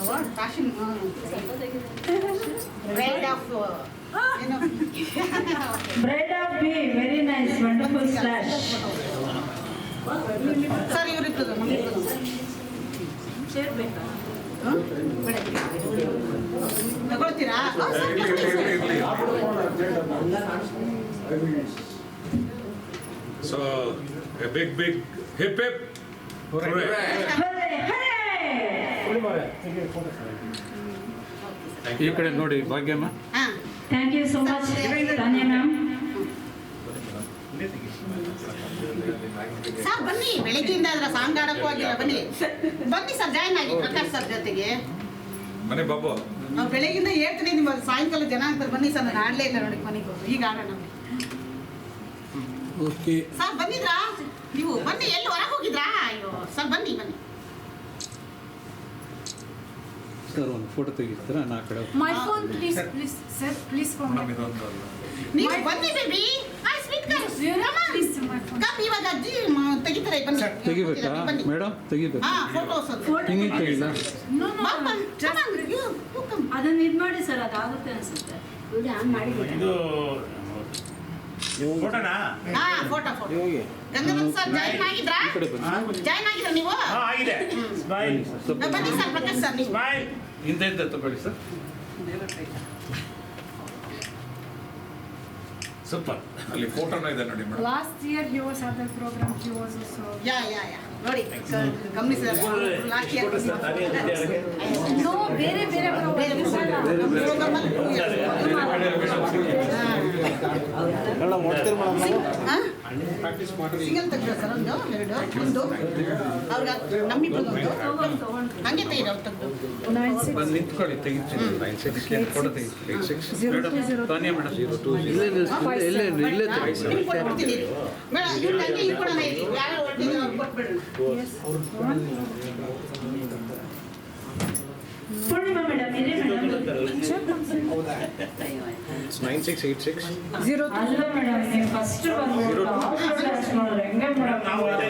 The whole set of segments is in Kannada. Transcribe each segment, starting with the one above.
Award fashion bride of B very nice wonderful slash. Sir ಇವರಿರ್ತದೆ ತಗೊಳ್ತೀರಾ? So a big hip hip hooray. ಈ ಕಡೆ ನೋಡಿ Bhagyamma. Thank you so much Tanya ma'am. Sir ಬನ್ನಿ, ಬೆಳಗ್ಗೆಯಿಂದ ಅದರ ಸಾಂಗ್ ಆಡಕ್ಕೂ ಆಗಿಲ್ಲ. ಬನ್ನಿ ಸರ್, ಜಾಯ್ನ್ ಆಗಿ ಪ್ರಕಾಶ್ ಸರ್ ಜೊತೆಗೆ. ಮನೆ ಬಾಬು ನಾವು ಬೆಳಗ್ಗಿಂದ ಹೇಳ್ತೀನಿ, ನಿಮ್ಮ ಸಾಯಂಕಾಲ ಜನ ಅಂತಾರೆ ಬನ್ನಿ ಸರ್. ನಾನು ಆಡಲೇ ಇಲ್ಲ ನೋಡಿ, ಮನೆಗೆ ಹೋಗಿ ಈಗ ಆಡೋಣ. ಓಕೆ ಸರ್ ಬಂದಿದ್ರಾ ನೀವು? ಬನ್ನಿ, ಎಲ್ಲಿ ಹೊರಗೆ ಹೋಗಿದ್ರಾ? ಅಯ್ಯೋ ಸರ್ ಬನ್ನಿ. ಸರ್ ಒಂದು ಫೋಟೋ ತೆಗಿತೀರಾ? ನಾ ಕಡೆ My phone, please, sir, please come. ನೀವು ಬನ್ನಿ ಬೇಬಿ. ಸ್ವೀಟ್ ಕಮ್ ಇವಾಗ ಅಜ್ಜಿ ತೆಗಿತಾರೆ. ಬನ್ನಿ ತೆಗಿಬೇಕಾ ಮೇಡಮ್? ತೆಗಿಬೇಕು. ಫೋಟೋಸ್ ಹಿಂಗೆ ತೆಗಿಲ್ಲ. No, ಅದನ್ನ ಇದು ಮಾಡಿ ಸರ್, ಅದಾಗುತ್ತೆ ಅನ್ಸುತ್ತೆ. ಇದು ಫೋಟೋನಾ? ಫೋಟೋ ಗಂಗಾಧರ್ ಸರ್ ಜಾಯ್ನ್ ಆಗಿದ್ರಾ? ಜಾಯ್ನ್ ಆಗಿದ್ರಾ ನೀವು? ಆಗಿದೆ. ಸ್ಮೈಲ್. ಬನ್ನಿ ಸರ್, ಪ್ರಕಾಶ್ ಸರ್ ನೀವು. ಸ್ಮೈಲ್. ಇಂತ ತಗೊಳ್ಳಿ ಸರ್. ಸೂಪರ್. ಅಲ್ಲಿ ಫೋಟೋನ ಇದೆ ನೋಡಿ madam. Last year he was at the program, he was also. ಯಾ ನೋಡಿ ಸರ್, ಗಮನಿಸಿದ್ರೆ ಲಾಸ್ಟ್ ಇಯರ್ No, ಬೇರೆ program. ಸಿಂಗಲ್ ತೆಗ್ದ ಸರ್, ಒಂದು ಅವ್ರಿಗೆ ನಮ್ಮಿಬ್ಬರು ಹಂಗೆ ತೆಗೀರಿ. ಅವ್ರು ತೆಗ್ದು ಬಂದು ನಿಂತ್ಕೊಳ್ಳಿ, ತೆಗಿತೀನಿ. 96 ಫೋಟೋ ತೆಗಿತೀನಿ. 86 ತಾನ್ಯಾ ಮೇಡಮ್. ಇಲ್ಲೇ ಕೊಡ್ತೀನಿ ಮೇಡಮ್. ಇವ್ರ ಹಂಗೆ ಇಲ್ಲಿ ಕೊಡೋಣ. ಯಾರು ಹೊರಟಿದ್ರು ಅವ್ರು ಕೊಟ್ಬಿಡ್ರಿ. ಪೂರ್ಣಿಮಾ ಮೇಡಮ್ ಇದೆ ಮೇಡಮ್. 9686 ಅಲ್ಲ ಮೇಡಮ್, ನೀವು ಫಸ್ಟ್ ಬಂದು ಡ್ಯಾನ್ಸ್ ಮಾಡಿದ್ರೆ ಹೆಂಗೆ ಮೇಡಮ್? ನಾವು ಅದೇ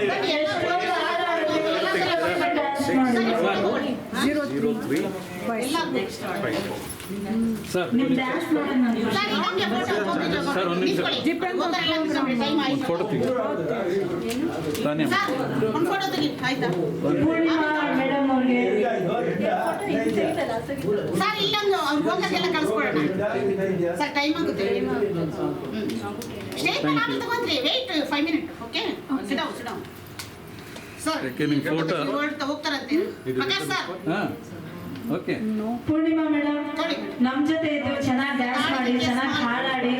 ಸರ್ ನೀವು ಡ್ಯಾನ್ಸ್ ಮಾಡಿ ನಾನು ಸರ್ ಹಂಗೆ ಸರ್, ಒಂದು ನಿಮಿಷ. ಫೋಟೋ ತೆಗಿ ತಾನ್ಯಾ ಸರ್ ಒಂದು ಫೋಟೋ ತೆಗಿ ಆಯ್ತಾ? ಪೂರ್ಣಿಮಾ ಮೇಡಮ್ ಅವ್ರಿಗೆ ಸರ್ ಇಲ್ಲೊಂದು ಅವ್ರು ಹೋಗೋದೆಲ್ಲ ಕಳ್ಸ್ಕೊಡೋಣ ಸರ್. ಟೈಮ್ ಆಗುತ್ತೆ. ಸ್ಟೇಟ್ಮೆಂಟ್ ಆಮೇಲೆ ತಗೊಂಡ್ರಿ. Wait 5 minutes. Okay, sit down sir. ಯಾಕೆ ನಿಮ್ಮ ಫೋಟೋ ಹೋಗ್ತಾರಂತೆ ಪ್ರಕಾಶ್ ಸರ್. ಹಾಂ ಓಕೆ. ಪೂರ್ಣಿಮಾ ಮೇಡಮ್ ನೋಡಿ ನಮ್ಮ ಜೊತೆ ಇದ್ದು ಚೆನ್ನಾಗಿ ಡ್ಯಾನ್ಸ್ ಮಾಡಿ, ಚೆನ್ನಾಗಿ ಹಾಡಾಡಿ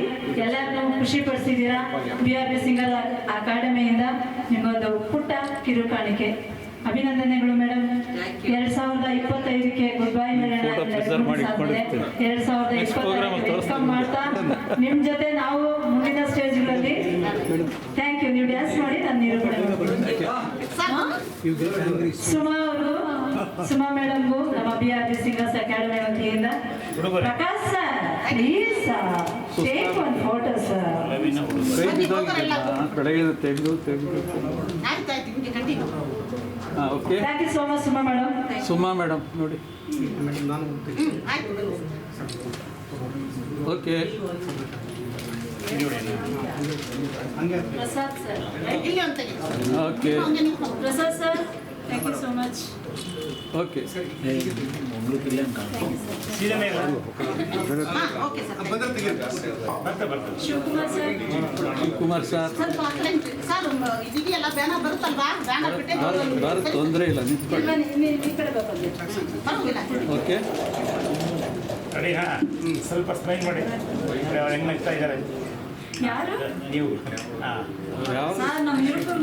ಎಲ್ಲರನ್ನೂ ಖುಷಿ ಪಡಿಸಿದ್ದೀರಾ. BRB ಸಿಂಗರ್ ಅಕಾಡೆಮಿಯಿಂದ ನಿಮ್ಮೊಂದು ಪುಟ್ಟ ಕಿರುಕಾಣಿಕೆ. ಅಭಿನಂದನೆಗಳು ಮೇಡಮ್. 2025ಕ್ಕೆ good bye madam. Photo preserve ಮಾಡಿ ಇಟ್ಕೊಂಡಿರ್ತೀನಿ. 2025 ವೆಲ್ಕಮ್ ಮಾಡ್ತಾ ನಿಮ್ಮ ಜೊತೆ ನಾವು ಮುಂದಿನ ಸ್ಟೇಜ್ಗಳಲ್ಲಿ. Thank you. ನೀವು ಡ್ಯಾನ್ಸ್ ಮಾಡಿ ನಾನು ನಿರೂಪಣೆ ಮಾಡ್ತೀನಿ. ಸುಮಾ ಮೇಡಮ್ಗೂ ನಮ್ಮ BRB ಸಿಂಗರ್ಸ್ ಅಕಾಡೆಮಿ ವತಿಯಿಂದ Prakash sir please take one photo sir. ಕಡೆಗೆ ತೆಗೆದು ಆಯ್ತಾಯ್ತು, ನಿಮಗೆ ಕಂಟಿನ್ಯೂ. ಹಾಂ okay. Thank you so much Suma madam. Suma madam ನೋಡಿ. ಆಯ್ತು ಓಕೆ. ಪ್ರಸಾದ್ ಸರ್. ಇಲ್ಲಿ ಒಂದು ತೆಗಿ. Okay Prasad sir, thank you so much. Okay. ಸೀದನೇ ಇಲ್ಲ. Okay sir. ಬರ್ತಾ ಶಿವಕುಮಾರ್ ಸರ್. ಕುಮಾರ್ ಸರ್ ಸ್ವಲ್ಪ ಸರ್ ಇದೆಯಲ್ಲ ಬ್ಯಾನರ್ ಬರುತ್ತಲ್ವಾ? ಬ್ಯಾನರ್ ಬಿಟ್ಟೆ ಬರ್ ತೊಂದರೆ ಇಲ್ಲ, ನಿಂತ್ಕೊಳ್ಳಿ. ಈ ಕಡೆ ಬರ್ಬಂದಿ. ಬರೋದಿಲ್ಲ. ಓಕೆ. ರೆಡಿ? ಹಾಂ, ಸ್ವಲ್ಪ ಸ್ಮೈಲ್ ಮಾಡಿ. ಹೆಂಗೆ ನಗ್ತಾ ಇದ್ದಾರೆ ಯಾರು? ನೀವು? ಹಾಂ, ಯಾವ ಸರ್ ನಮ್ಮ ಯುವಕರು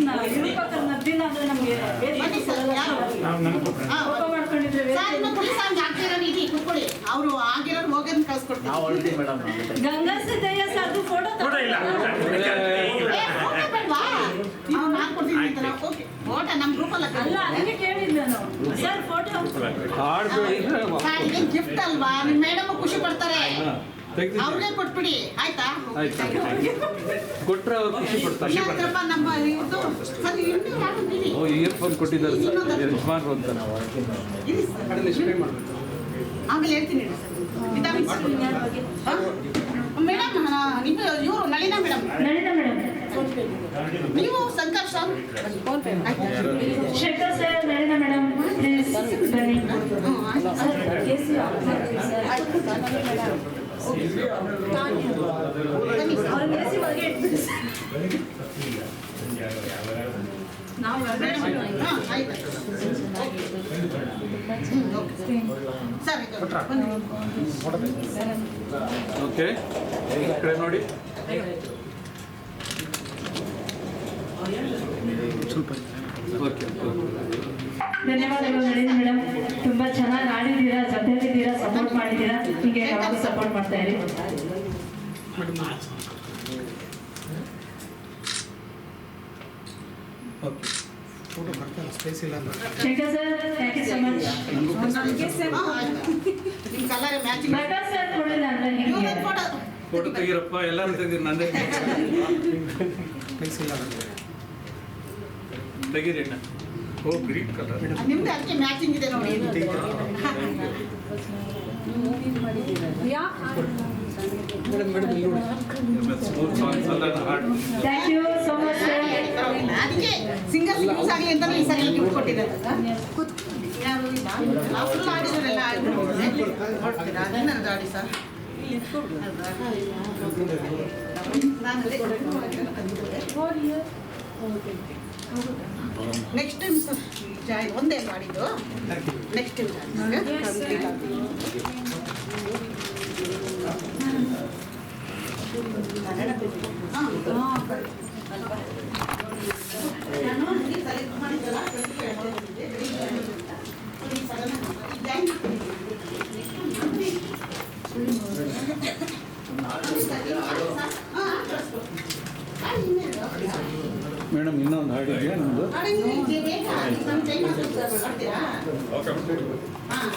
ನದ್ದಿನ ಅಂದ್ರೆ ನಮಗೆ ಬನ್ನಿ ಸರ್. ನಾವು ನಮ್ಮ ಕೋಪ ಮಾಡ್ಕೊಂಡಿದ್ರೆ ಸರ್ ಇನ್ನು ಪುಲಿಸ್ ಹಂಗೆ ಆಗ್ತಿರೋರು ಇಲ್ಲಿ ಕೂತ್ಕೊಳ್ಳಿ. ಅವರು ಆಗಿರೋರು ಹೋಗೋದನ್ನ ಕಳ್ಸ್ಕೊಡ್ತೀನಿ. ಗಂಗಾ ಸಿದ್ದಯ್ಯ ಸರ್ದು ಫೋಟೋ ಫೋಟೋ ಇಲ್ಲ. ಫೋಟೋ ಬೇಡವಾ? ನಾವು ಮಾಡ್ಕೊಡ್ತೀನಿ ಅಂತ. ಓಕೆ, ಫೋಟೋ ನಮ್ಮ ಗ್ರೂಪಲ್ಲ. ಅಲ್ಲ, ಅದಕ್ಕೆ ಕೇಳಿದ್ದೆ ನಾನು ಸರ್ ಫೋಟೋ. ಹಾಡಬೇಡಿ. ಸರ್ ಇದೇನು ಗಿಫ್ಟ್ ಅಲ್ವಾ? ನಿಮ್ಮ ಮೇಡಮ್ ಖುಷಿ ಪಡ್ತಾರೆ. ಅವ್ರೇ ಕೊಟ್ಬಿಡಿ ಆಯ್ತಾ ಆಯ್ತು ಕೊಟ್ರೆ ಅವ್ರು ಖುಷಿ ಪಡ್ತಾರೆ. ಇಲ್ಲಂದ್ರಪ್ಪ ನಮ್ಮ ಇವ್ರದ್ದು ಸರ್ ಇನ್ನೂ ಯಾರು ಬಿಡಿ. ಓ ಇಯರ್ಫೋನ್ ಕೊಟ್ಟಿದ್ದಾರೆ ಯಜಮಾನ್ರು ಅಂತ ನಾವು ಇರಿ ಸರ್. ಆಮೇಲೆ ಹೇಳ್ತೀನಿ ಮೇಡಮ್ ನಿಮ್ಮ ಇವರು ನಳಿನಾ ಮೇಡಮ್ ನಳಿನಾ ಮೇಡಮ್, ನೀವು Shankar sir Shekhar sir, Nalina madam please ಬನ್ನಿ. ನಾವು ಆಯ್ತು ಸರ್ ಇದು ಬನ್ನಿ. ಓಕೆ ಈ ಕಡೆ ನೋಡಿ. ಓಕೆ ಧನ್ಯವಾದಗಳು ನಳಿನಾ ಮೇಡಮ್, ತುಂಬಾ ಚೆನ್ನಾಗಿ ಆಡಿದ್ದೀರಾ, ಜೊತೆಲಿದ್ದೀರಾ, ಸಪೋರ್ಟ್ ಮಾಡಿದ್ದೀರಾ. ಹೀಗೆ ಯಾವಾಗ ಸಪೋರ್ಟ್ ಮಾಡ್ತಾ ಇರಿ. Shekhar sir, thank you so much. ನಿಮ್ಮ ಕಲರ್ ಮ್ಯಾಚಿಂಗ್ ಪ್ರಕಾಶ್ ಸರ್ ಕೊಡಲಿಲ್ಲ ಅಂದ್ರೆ ಹಿಂಗೆ ಫೋಟೋ ತೆಗೀರಪ್ಪ, ಎಲ್ಲರೂ ತೆಗೀರಿ, ನಂದೇ ತೆಗೀರಿ ಅಣ್ಣ. ಓ ಗ್ರೀನ್ ಕಲರ್ ನಿಮ್ದು ಅದಕ್ಕೆ ಮ್ಯಾಚಿಂಗ್ ಇದೆ ನೋಡಿ. ಸ್ಮೂತ್ ಸಾಂಗ್ಸ್ ಎಲ್ಲ ಹಾಡು. Thank you so much sir. ಅದಕ್ಕೆ ಸಿಂಗರ್ಸ್ ಯೂಸ್ ಆಗಲಿ ಅಂತ ಈ ಸರಿ ಗಿಫ್ಟ್ ಕೊಟ್ಟಿದ್ದಾರೆ. ಯಾರು ನಾವು ಫುಲ್ ಆಡಿದ್ರೆಲ್ಲ ನೋಡ್ತೀರಾ ಅದನ್ನ ಆಡಿ ಸರ್. ನೆಕ್ಸ್ಟ್ ಟೈಮ್ ಸರ್ ಒಂದೇ ಮಾಡಿದ್ದು ನೆಕ್ಸ್ಟ್ ಟೈಮ್ ಮೇಡಮ್ ಇನ್ನೊಂದು ಹಾಡು ಇದೆಯಾ ನಿಮ್ಮದು? ಓಕೆ. ಹಾಂ